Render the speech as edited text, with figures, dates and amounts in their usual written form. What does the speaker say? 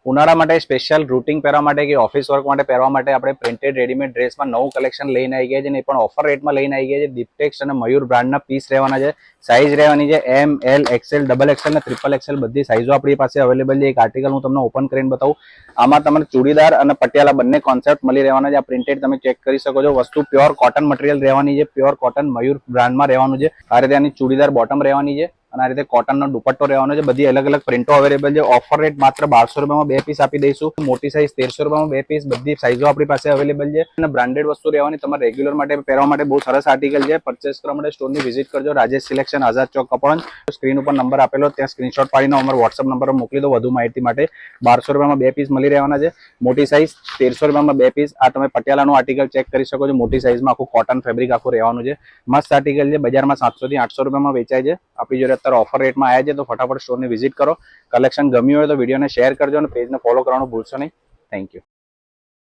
ઉનાળા માટે special routing પહેરવા માટે કે ઓફિસ વર્ક માટે પહેરવા માટે આપણે પ્રિન્ટેડ રેડીમેડ ડ્રેસમાં નવું કલેક્શન લઈને આવી ગયા છે ને પણ ઓફર રેટમાં લઈને આવી ગયા છે. દીપટેક્સ અને મયુર બ્રાન્ડના પીસ રહેવાના છે. સાઇઝ રહેવાની છે એમ, એલ, એક્સએલ, ડબલ એક્સએલ અને ટ્રિપલ એક્સએલ બધી સાઇઝો આપણી પાસે અવેલેબલ છે. એક આર્ટિકલ હું તમને ઓપન કરીને બતાવું. આમાં તમને ચૂડીદાર અને પટિયાલા બંને કોન્સેપ્ટ મળી રહેવાના છે. આ પ્રિન્ટેડ તમે ચેક કરી શકો છો. વસ્તુ પ્યોર કોટન મટીરિયલ રહેવાની છે. પ્યોર કોટન મયુર બ્રાન્ડમાં રહેવાનું છે. આ રીતે આની ચૂડીદાર બોટમ રહેવાની છે અને આ રીતે કોટનનો દુપટ્ટો રહેવાનો છે. બધી અલગ અલગ પ્રિન્ટો અવેલેબલ છે. ઓફર રેટ માત્ર 1200 રૂપિયામાં 2 પીસ આપી દઈશું. મોટી સાઇઝ 1300 રૂપિયામાં 2 પીસ. બધી સાઇઝો આપણી પાસે અવેલેબલ છે અને બ્રાન્ડેડ વસ્તુ રહેવાની. તમારે રેગ્યુલર માટે પહેરવા માટે બહુ સરસ આર્ટિકલ છે. પરચેસ કરવા માટે સ્ટોરની વિઝિટ કરજો. રાજેશ સિલેક્શન, આઝાદ ચોક, કપડવંજ. સ્ક્રીન ઉપર નંબર આપેલો, ત્યાં સ્ક્રીનશોટ પાડીને અમારા વોટ્સઅપ નંબર પર મોકલી દો. વધુ માહિતી માટે 1200 રૂપિયામાં 2 પીસ મળી રહેવાના છે. મોટી સાઇઝ 1300 રૂપિયામાં 2 પીસ. આ તમે પટિયાલાનું આર્ટિકલ ચેક કરી શકો છો. મોટી સાઇઝમાં આખું કોટન ફેબ્રિક આખું રહેવાનું છે. મસ્ત આર્ટિકલ છે. બજારમાં 700 થી 800 રૂપિયામાં વેચાય છે. આપણી જોડે અત્યારે ઓફર રેટમાં આવ્યા છે, તો ફટાફટ સ્ટોરની વિઝિટ કરો. કલેક્શન ગમ્યું હોય તો વિડીયોને શેર કરજો અને પેજને ફોલો કરવાનું ભૂલશો નહીં. Thank you.